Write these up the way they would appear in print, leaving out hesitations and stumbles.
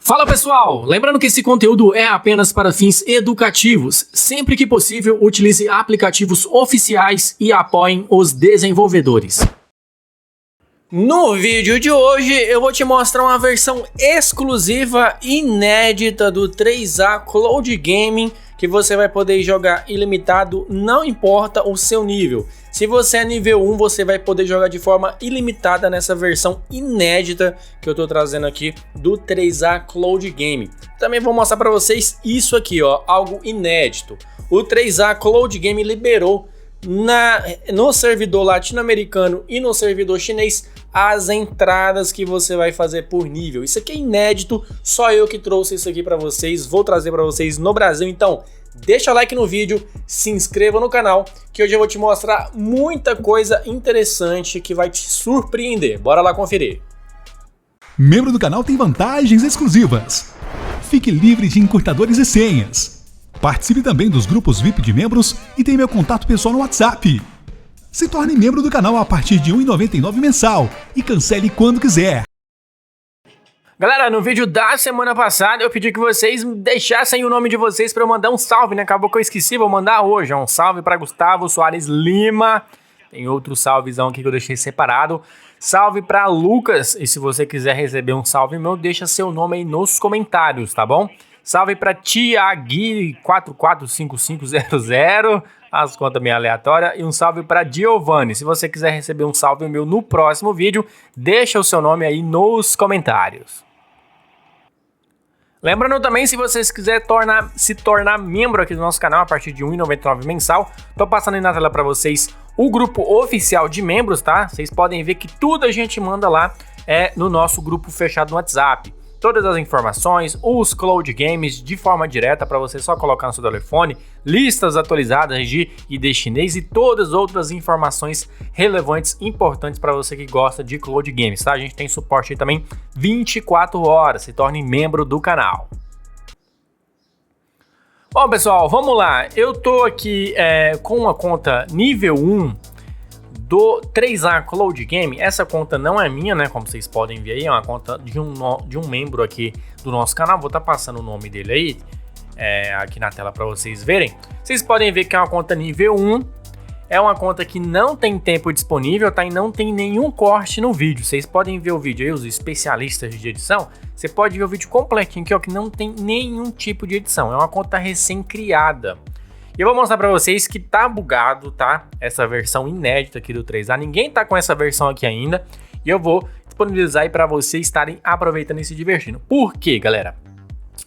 Fala pessoal, lembrando que esse conteúdo é apenas para fins educativos. Sempre que possível, utilize aplicativos oficiais e apoiem os desenvolvedores. No vídeo de hoje eu vou te mostrar uma versão exclusiva inédita do 3A Cloud Gaming que você vai poder jogar ilimitado, não importa o seu nível. Se você é nível 1, você vai poder jogar de forma ilimitada nessa versão inédita que eu tô trazendo aqui do 3A Cloud Gaming. Também vou mostrar para vocês isso aqui, ó, algo inédito. O 3A Cloud Gaming liberou no servidor latino-americano e no servidor chinês as entradas que você vai fazer por nível. Isso aqui é inédito, só eu que trouxe isso aqui para vocês, vou trazer para vocês no Brasil. Então deixa o like no vídeo, se inscreva no canal, que hoje eu vou te mostrar muita coisa interessante que vai te surpreender. Bora lá conferir. Membro do canal tem vantagens exclusivas. Fique livre de encurtadores e senhas. Participe também dos grupos VIP de membros e tem meu contato pessoal no WhatsApp. Se torne membro do canal a partir de R$ 1,99 mensal e cancele quando quiser. Galera, no vídeo da semana passada eu pedi que vocês deixassem o nome de vocês para eu mandar um salve, né? Acabou que eu esqueci, vou mandar hoje. Um salve para Gustavo Soares Lima. Tem outro salvezão aqui que eu deixei separado. Salve para Lucas. E se você quiser receber um salve meu, deixa seu nome aí nos comentários, tá bom? Salve para Tiagui445500, as contas meio aleatórias, e um salve para Giovanni. Se você quiser receber um salve meu no próximo vídeo, deixa o seu nome aí nos comentários. Lembrando também, se vocês quiserem se tornar membro aqui do nosso canal a partir de R$ 1,99 mensal, tô passando aí na tela para vocês o grupo oficial de membros, tá? Vocês podem ver que tudo a gente manda lá no nosso grupo fechado no WhatsApp. Todas as informações, os Cloud Games de forma direta para você só colocar no seu telefone, listas atualizadas de ID chinês e todas as outras informações relevantes, importantes para você que gosta de Cloud Games, tá? A gente tem suporte aí também 24 horas, se torne membro do canal. Bom pessoal, vamos lá, eu tô aqui com uma conta nível 1 do 3A Cloud Game. Essa conta não é minha, né? Como vocês podem ver aí, é uma conta de um membro aqui do nosso canal. Vou estar passando o nome dele aí aqui na tela para vocês verem. Vocês podem ver que é uma conta nível 1. É uma conta que não tem tempo disponível, tá? E não tem nenhum corte no vídeo. Vocês podem ver o vídeo aí, os especialistas de edição. Você pode ver o vídeo completinho aqui, ó, que não tem nenhum tipo de edição. É uma conta recém-criada. E eu vou mostrar pra vocês que tá bugado, tá? Essa versão inédita aqui do 3A. Ninguém tá com essa versão aqui ainda. E eu vou disponibilizar aí pra vocês estarem aproveitando e se divertindo. Por quê, galera?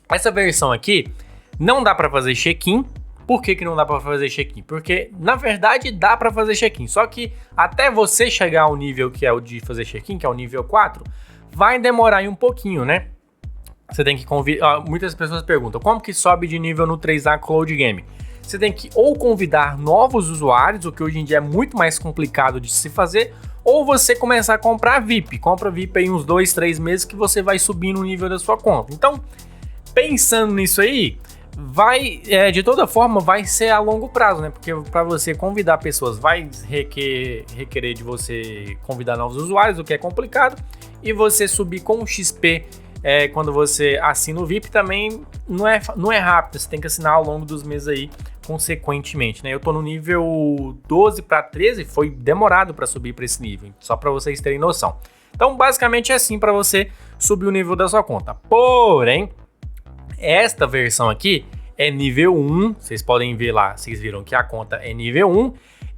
Essa versão aqui não dá pra fazer check-in. Por que não dá pra fazer check-in? Porque, na verdade, dá pra fazer check-in. Só que até você chegar ao nível que é o de fazer check-in, que é o nível 4, vai demorar aí um pouquinho, né? Você tem que convidar... Muitas pessoas perguntam, como que sobe de nível no 3A Cloud Game? Você tem que ou convidar novos usuários, o que hoje em dia é muito mais complicado de se fazer, ou você começar a comprar VIP. Compra VIP aí uns 2, 3 meses que você vai subir no nível da sua conta. Então, pensando nisso aí, de toda forma, vai ser a longo prazo, né? Porque para você convidar pessoas, vai requerer de você convidar novos usuários, o que é complicado, e você subir com o XP quando você assina o VIP também não é rápido, você tem que assinar ao longo dos meses aí, consequentemente, né? Eu tô no nível 12 para 13, foi demorado para subir para esse nível, só para vocês terem noção. Então, basicamente é assim para você subir o nível da sua conta. Porém, esta versão aqui é nível 1, vocês podem ver lá, vocês viram que a conta é nível 1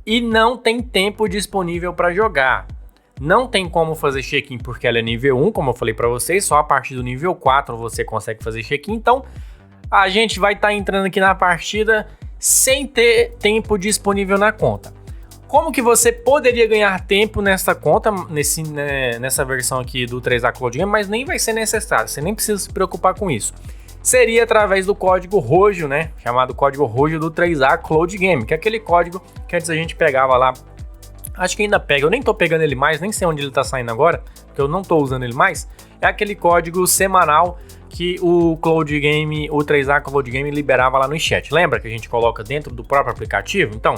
e não tem tempo disponível para jogar. Não tem como fazer check-in porque ela é nível 1, como eu falei para vocês, só a partir do nível 4 você consegue fazer check-in. Então, a gente vai estar entrando aqui na partida sem ter tempo disponível na conta. Como que você poderia ganhar tempo nessa conta, nessa versão aqui do 3A Cloud Game, mas nem vai ser necessário, você nem precisa se preocupar com isso. Seria através do código rojo, né? Chamado código rojo do 3A Cloud Game, que é aquele código que antes a gente pegava lá. Acho que ainda pega, eu nem tô pegando ele mais, nem sei onde ele tá saindo agora, porque eu não tô usando ele mais. É aquele código semanal que o Cloud Game, o 3A Cloud Game liberava lá no chat. Lembra que a gente coloca dentro do próprio aplicativo? Então,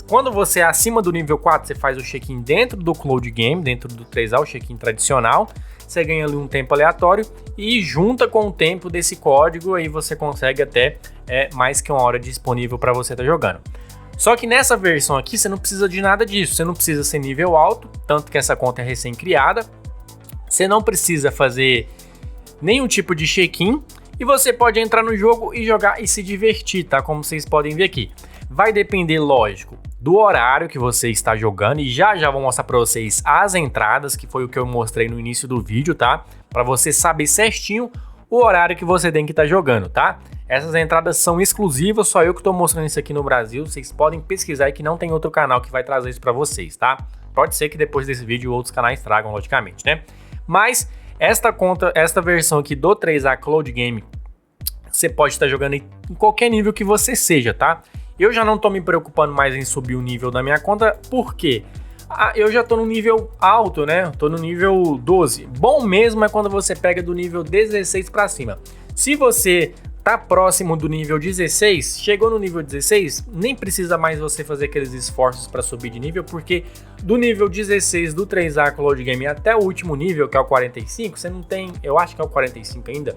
quando você é acima do nível 4, você faz o check-in dentro do Cloud Game, dentro do 3A, o check-in tradicional. você ganha ali um tempo aleatório e junta com o tempo desse código, aí você consegue até mais que 1 hora disponível para você estar jogando. Só que nessa versão aqui você não precisa de nada disso, você não precisa ser nível alto, tanto que essa conta é recém-criada, você não precisa fazer nenhum tipo de check-in e você pode entrar no jogo e jogar e se divertir, tá? Como vocês podem ver aqui. Vai depender, lógico, do horário que você está jogando e já vou mostrar para vocês as entradas, que foi o que eu mostrei no início do vídeo, tá? Para você saber certinho o horário que você tem que estar jogando, tá? Essas entradas são exclusivas, só eu que estou mostrando isso aqui no Brasil. Vocês podem pesquisar aí que não tem outro canal que vai trazer isso para vocês, tá? Pode ser que depois desse vídeo outros canais tragam, logicamente, né? Mas esta versão aqui do 3A Cloud Game, você pode estar jogando em qualquer nível que você seja, tá? Eu já não tô me preocupando mais em subir o nível da minha conta, por quê? Eu já tô no nível alto, né? Tô no nível 12. Bom mesmo é quando você pega do nível 16 para cima. Se você tá próximo do nível 16, chegou no nível 16, nem precisa mais você fazer aqueles esforços para subir de nível, porque do nível 16 do 3A Cloud Game até o último nível, que é o 45, você não tem, eu acho que é o 45 ainda,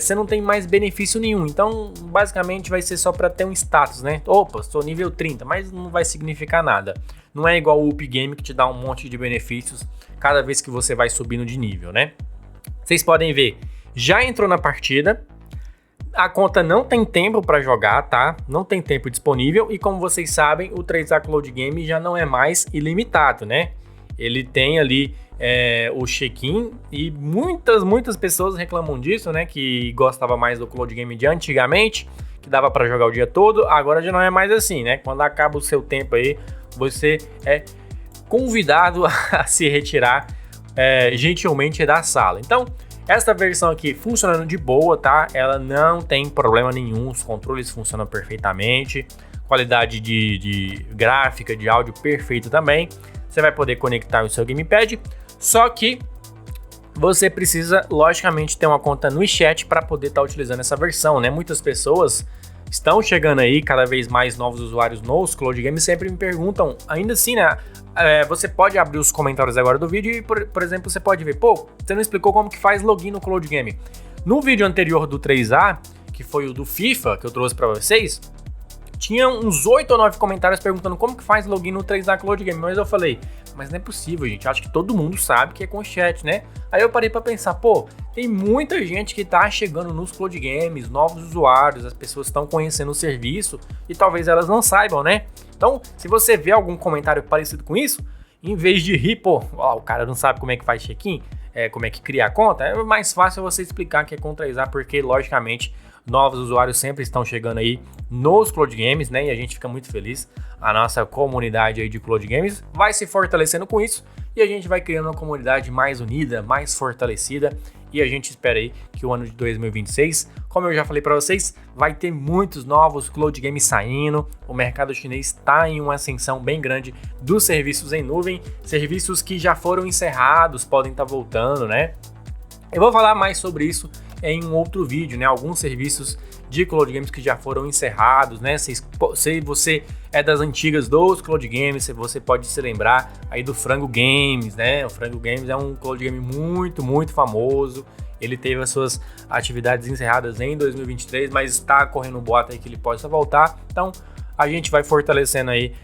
você não tem mais benefício nenhum, então basicamente vai ser só para ter um status, né? Opa, sou nível 30, mas não vai significar nada. Não é igual o Up Game que te dá um monte de benefícios cada vez que você vai subindo de nível, né? Vocês podem ver, já entrou na partida, a conta não tem tempo para jogar, tá? Não tem tempo disponível e como vocês sabem, o 3A Cloud Game já não é mais ilimitado, né? Ele tem ali o check-in e muitas pessoas reclamam disso, né? Que gostava mais do Cloud Game de antigamente, que dava para jogar o dia todo, agora já não é mais assim, né? Quando acaba o seu tempo aí, você é convidado a se retirar gentilmente da sala. Então, esta versão aqui funcionando de boa, tá? Ela não tem problema nenhum, os controles funcionam perfeitamente, qualidade de gráfica, de áudio perfeito também. Você vai poder conectar o seu gamepad, só que você precisa, logicamente, ter uma conta no WeChat para poder estar utilizando essa versão, né? Muitas pessoas estão chegando aí, cada vez mais novos usuários nos Cloud Games sempre me perguntam, ainda assim, né? Você pode abrir os comentários agora do vídeo e, por exemplo, você pode ver, pô, você não explicou como que faz login no Cloud Game. No vídeo anterior do 3A, que foi o do FIFA, que eu trouxe para vocês, tinha uns 8 ou 9 comentários perguntando como que faz login no 3A Cloud Game, mas eu falei, mas não é possível, gente, acho que todo mundo sabe que é com chat, né? Aí eu parei pra pensar, pô, tem muita gente que tá chegando nos Cloud Games, novos usuários, as pessoas estão conhecendo o serviço e talvez elas não saibam, né? Então, se você vê algum comentário parecido com isso, em vez de rir, pô, o cara não sabe como é que faz check-in, como é que cria a conta, é mais fácil você explicar que é com 3A, porque, logicamente, novos usuários sempre estão chegando aí nos Cloud Games, né? E a gente fica muito feliz. A nossa comunidade aí de Cloud Games vai se fortalecendo com isso e a gente vai criando uma comunidade mais unida, mais fortalecida. E a gente espera aí que o ano de 2026, como eu já falei para vocês, vai ter muitos novos Cloud Games saindo. O mercado chinês está em uma ascensão bem grande dos serviços em nuvem, serviços que já foram encerrados, podem estar voltando, né? Eu vou falar mais sobre isso em um outro vídeo, né? Alguns serviços de Cloud Games que já foram encerrados, né? Se você é das antigas dos Cloud Games, você pode se lembrar aí do Frango Games, né? O Frango Games é um Cloud Game muito famoso. Ele teve as suas atividades encerradas em 2023, mas está correndo um boato aí que ele possa voltar. Então, a gente vai fortalecendo aí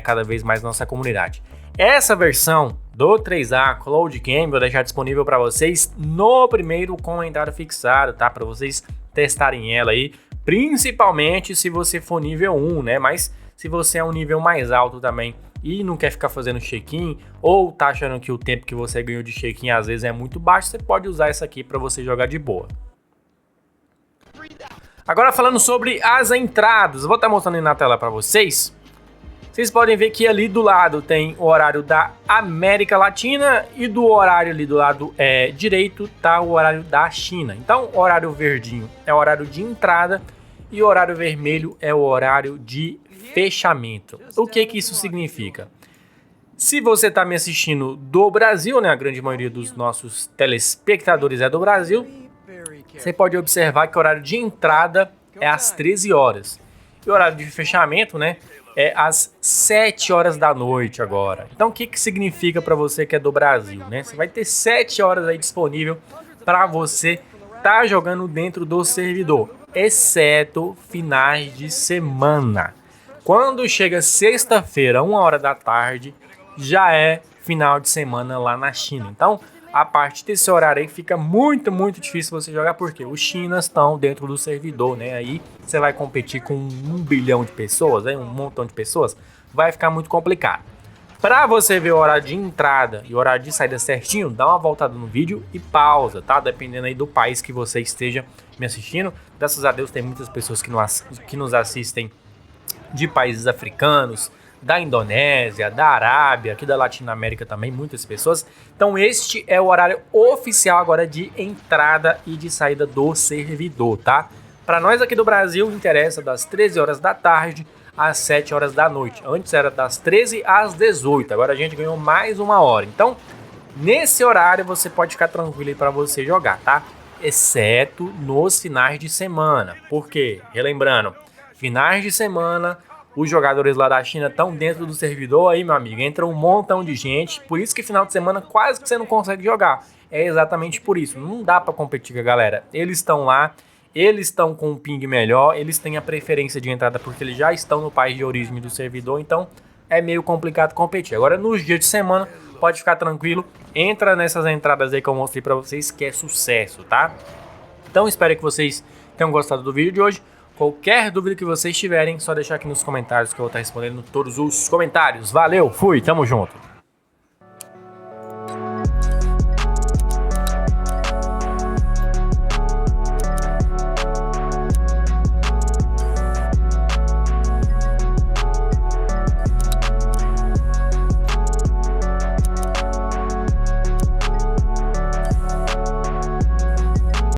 cada vez mais nossa comunidade. Essa versão do 3A Cloud Game vou deixar disponível para vocês no primeiro comentário fixado, tá? Para vocês testarem ela aí, principalmente se você for nível 1, né? Mas se você é um nível mais alto também e não quer ficar fazendo check-in ou tá achando que o tempo que você ganhou de check-in às vezes é muito baixo, você pode usar essa aqui para você jogar de boa. Agora falando sobre as entradas, eu vou estar mostrando aí na tela para vocês. Vocês podem ver que ali do lado tem o horário da América Latina e do horário ali do lado direito tá o horário da China. Então, o horário verdinho é o horário de entrada e o horário vermelho é o horário de fechamento. O que isso significa? Se você está me assistindo do Brasil, né, a grande maioria dos nossos telespectadores é do Brasil, você pode observar que o horário de entrada é às 13 horas. E o horário de fechamento, né, é às 7 horas da noite agora. Então o que significa para você que é do Brasil, né? Você vai ter 7 horas aí disponível para você tá jogando dentro do servidor, exceto finais de semana. Quando chega sexta-feira, 1 hora da tarde, já é final de semana lá na China. Então, a partir desse horário aí fica muito difícil você jogar, porque os chinas estão dentro do servidor, né? Aí você vai competir com 1 bilhão de pessoas, né? Um montão de pessoas, vai ficar muito complicado. Para você ver o horário de entrada e o horário de saída certinho, dá uma voltada no vídeo e pausa, tá? Dependendo aí do país que você esteja me assistindo. Graças a Deus tem muitas pessoas que nos assistem de países africanos, da Indonésia, da Arábia, aqui da Latinoamérica também, muitas pessoas. Então este é o horário oficial agora de entrada e de saída do servidor, tá? Para nós aqui do Brasil, interessa das 13 horas da tarde às 7 horas da noite. Antes era das 13 às 18, agora a gente ganhou mais 1 hora. Então, nesse horário você pode ficar tranquilo aí para você jogar, tá? Exceto nos finais de semana. Por quê? Relembrando, finais de semana, os jogadores lá da China estão dentro do servidor aí, meu amigo. Entra um montão de gente. Por isso que final de semana quase que você não consegue jogar. É exatamente por isso. Não dá para competir com a galera. Eles estão lá, eles estão com um ping melhor, eles têm a preferência de entrada porque eles já estão no país de origem do servidor. Então é meio complicado competir. Agora nos dias de semana, pode ficar tranquilo. Entra nessas entradas aí que eu mostrei para vocês, que é sucesso, tá? Então espero que vocês tenham gostado do vídeo de hoje. Qualquer dúvida que vocês tiverem, só deixar aqui nos comentários que eu vou estar respondendo todos os comentários. Valeu, fui, tamo junto!